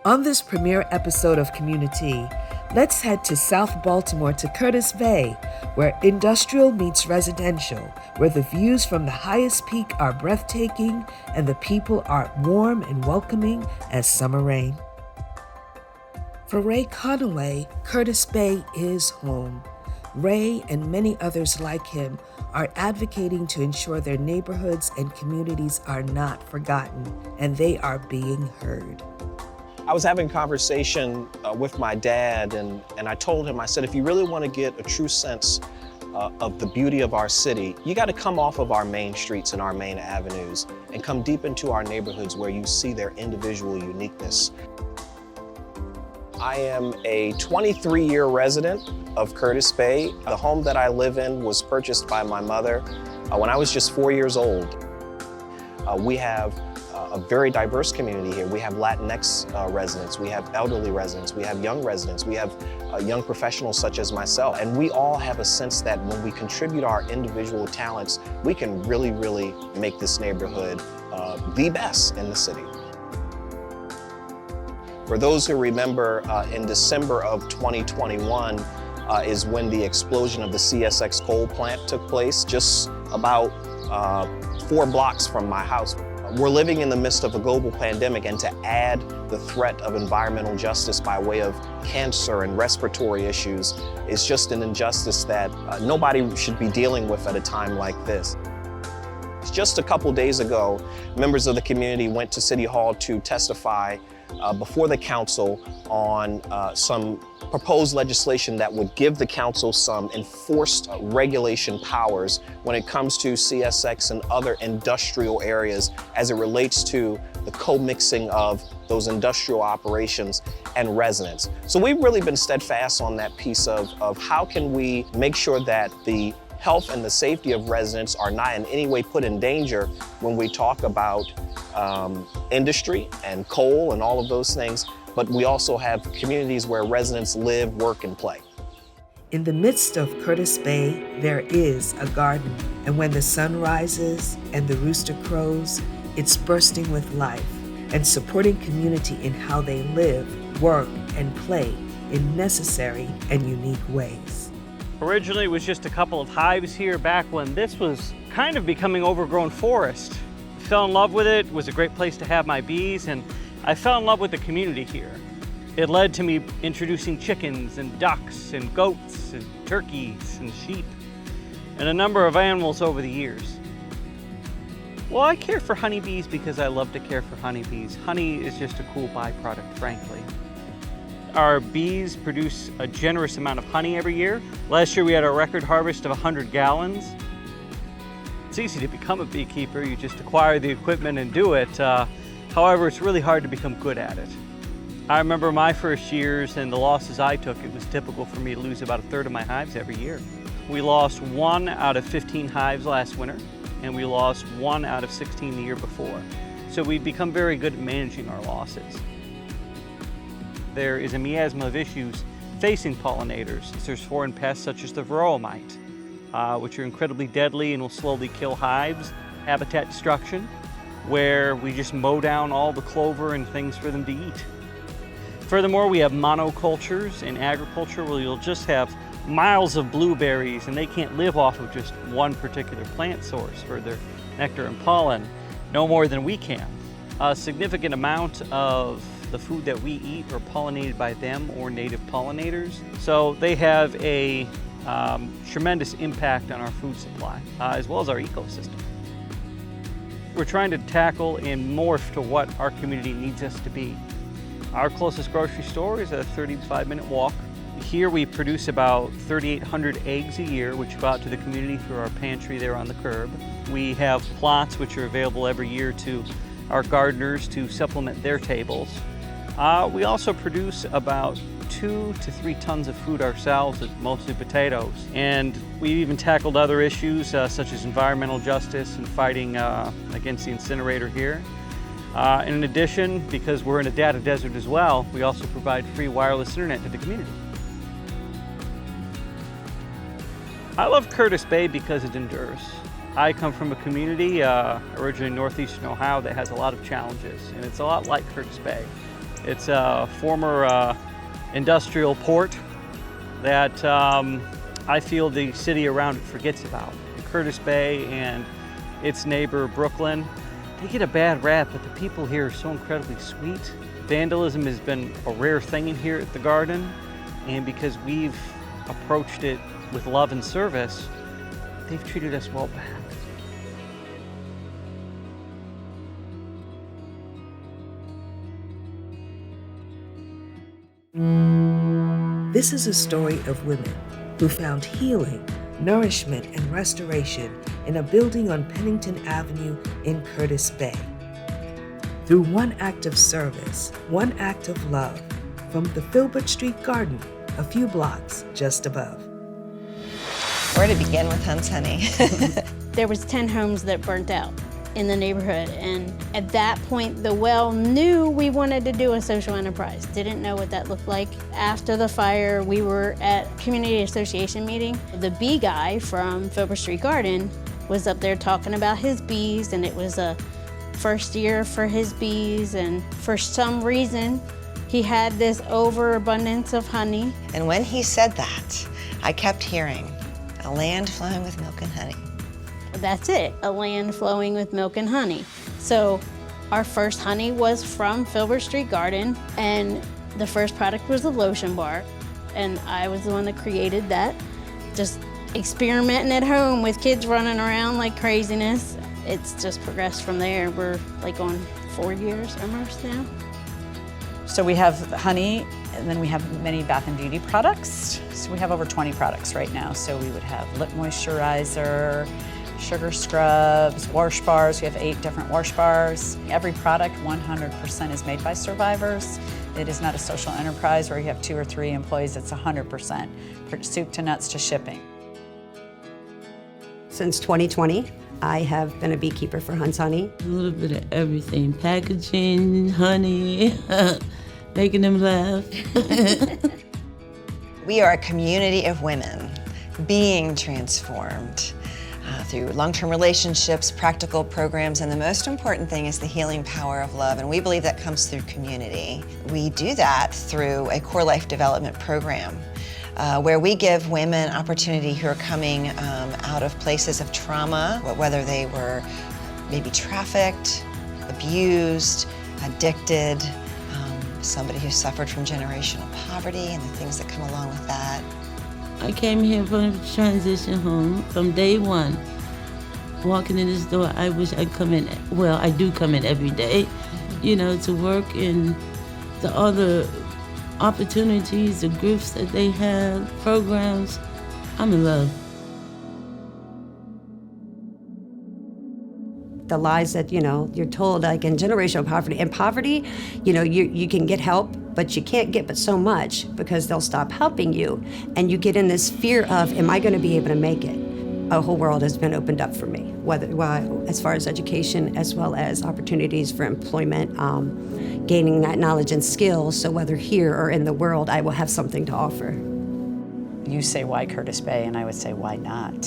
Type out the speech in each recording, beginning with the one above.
On this premiere episode of Community, let's head to South Baltimore to Curtis Bay, where industrial meets residential, where the views from the highest peak are breathtaking and the people are warm and welcoming as summer rain. For Ray Conaway, Curtis Bay is home. Ray and many others like him are advocating to ensure their neighborhoods and communities are not forgotten and they are being heard. I was having a conversation with my dad, and I told him, I said, if you really want to get a true sense of the beauty of our city, you got to come off of our main streets and our main avenues and come deep into our neighborhoods where you see their individual uniqueness. I am a 23-year resident of Curtis Bay. The home that I live in was purchased by my mother when I was just 4 years old. We have a very diverse community here. We have Latinx residents, we have elderly residents, we have young residents, we have young professionals such as myself. And we all have a sense that when we contribute our individual talents, we can really, really make this neighborhood the best in the city. For those who remember, in December of 2021 is when the explosion of the CSX coal plant took place, just about 4 blocks from my house. We're living in the midst of a global pandemic, and to add the threat of environmental justice by way of cancer and respiratory issues is just an injustice that nobody should be dealing with at a time like this. Just a couple days ago, members of the community went to City Hall to testify before the council on some proposed legislation that would give the council some enforced regulation powers when it comes to CSX and other industrial areas as it relates to the co-mixing of those industrial operations and residents. So we've really been steadfast on that piece of how can we make sure that the health and the safety of residents are not in any way put in danger when we talk about industry and coal and all of those things, but we also have communities where residents live, work, and play. In the midst of Curtis Bay, there is a garden, and when the sun rises and the rooster crows, it's bursting with life and supporting community in how they live, work, and play in necessary and unique ways. Originally, it was just a couple of hives here back when this was kind of becoming overgrown forest. Fell in love with it. It was a great place to have my bees, and I fell in love with the community here. It led to me introducing chickens and ducks and goats and turkeys and sheep and a number of animals over the years. Well, I care for honeybees because I love to care for honeybees. Honey is just a cool byproduct, frankly. Our bees produce a generous amount of honey every year. Last year we had a record harvest of 100 gallons. It's easy to become a beekeeper, you just acquire the equipment and do it. However, it's really hard to become good at it. I remember my first years and the losses I took. It was typical for me to lose about 1/3 of my hives every year. We lost 1 out of 15 hives last winter, and we lost 1 out of 16 the year before. So we've become very good at managing our losses. There is a miasma of issues facing pollinators. There's foreign pests such as the varroa mite, which are incredibly deadly and will slowly kill hives. Habitat destruction, where we just mow down all the clover and things for them to eat. Furthermore, we have monocultures in agriculture where you'll just have miles of blueberries and they can't live off of just one particular plant source for their nectar and pollen, no more than we can. A significant amount of the food that we eat are pollinated by them or native pollinators. So they have a tremendous impact on our food supply, as well as our ecosystem. We're trying to tackle and morph to what our community needs us to be. Our closest grocery store is a 35-minute walk. Here we produce about 3,800 eggs a year, which go out to the community through our pantry there on the curb. We have plots which are available every year to our gardeners to supplement their tables. We also produce about 2 to 3 tons of food ourselves, mostly potatoes. And we've even tackled other issues such as environmental justice and fighting against the incinerator here. In addition, because we're in a data desert as well, we also provide free wireless internet to the community. I love Curtis Bay because it endures. I come from a community, originally in northeastern Ohio, that has a lot of challenges, and it's a lot like Curtis Bay. It's a former industrial port that I feel the city around it forgets about. Curtis Bay and its neighbor Brooklyn, they get a bad rap, but the people here are so incredibly sweet. Vandalism has been a rare thing in here at the garden, and because we've approached it with love and service, they've treated us well back. This is a story of women who found healing, nourishment, and restoration in a building on Pennington Avenue in Curtis Bay. Through one act of service, one act of love, from the Filbert Street Garden, a few blocks just above. Where to begin with Hunt's Honey? There was 10 homes that burnt out in the neighborhood, and at that point the well knew we wanted to do a social enterprise. Didn't know what that looked like. After the fire, we were at community association meeting. The bee guy from Filbert Street Garden was up there talking about his bees, and it was a first year for his bees, and for some reason he had this overabundance of honey. And when he said that, I kept hearing, a land flowing with milk and honey. That's it, a land flowing with milk and honey. So our first honey was from Filbert Street Garden, and the first product was the lotion bar, and I was the one that created that. Just experimenting at home with kids running around like craziness. It's just progressed from there. We're like on 4 years almost now. So we have honey, and then we have many bath and beauty products. So we have over 20 products right now. So we would have lip moisturizer, sugar scrubs, wash bars. We have 8 different wash bars. Every product, 100% is made by survivors. It is not a social enterprise where you have 2 or 3 employees. It's 100%, soup to nuts to shipping. Since 2020, I have been a beekeeper for Hunt's Honey. A little bit of everything, packaging, honey, making them laugh. We are a community of women being transformed through long-term relationships, practical programs, and the most important thing is the healing power of love, and we believe that comes through community. We do that through a core life development program where we give women opportunity who are coming out of places of trauma, whether they were maybe trafficked, abused, addicted, somebody who suffered from generational poverty and the things that come along with that. I came here from a transition home from day one. Walking in this door, I wish I'd come in, well, I do come in every day, you know, to work in the other opportunities, the groups that they have, programs. I'm in love. The lies that, you're told, like in generational poverty. In poverty, you can get help, but you can't get but so much because they'll stop helping you. And you get in this fear of, am I going to be able to make it? A whole world has been opened up for me, as far as education, as well as opportunities for employment, gaining that knowledge and skills. So whether here or in the world, I will have something to offer. You say, why Curtis Bay? And I would say, why not?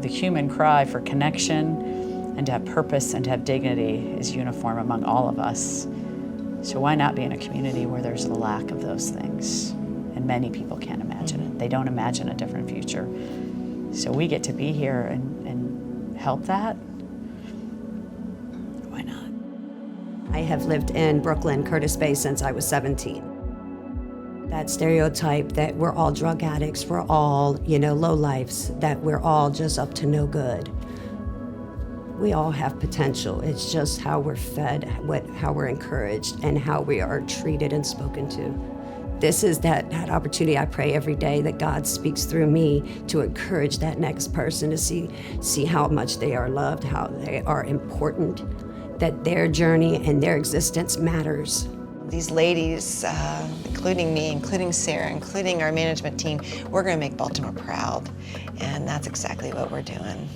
The human cry for connection and to have purpose and to have dignity is uniform among all of us. So why not be in a community where there's a lack of those things? And many people can't imagine it. They don't imagine a different future. So we get to be here and help that. Why not? I have lived in Brooklyn, Curtis Bay, since I was 17. That stereotype that we're all drug addicts, we're all, lowlifes, that we're all just up to no good. We all have potential. It's just how we're fed, how we're encouraged, and how we are treated and spoken to. This is that opportunity. I pray every day that God speaks through me to encourage that next person to see how much they are loved, how they are important, that their journey and their existence matters. These ladies, including me, including Sarah, including our management team, we're going to make Baltimore proud, and that's exactly what we're doing.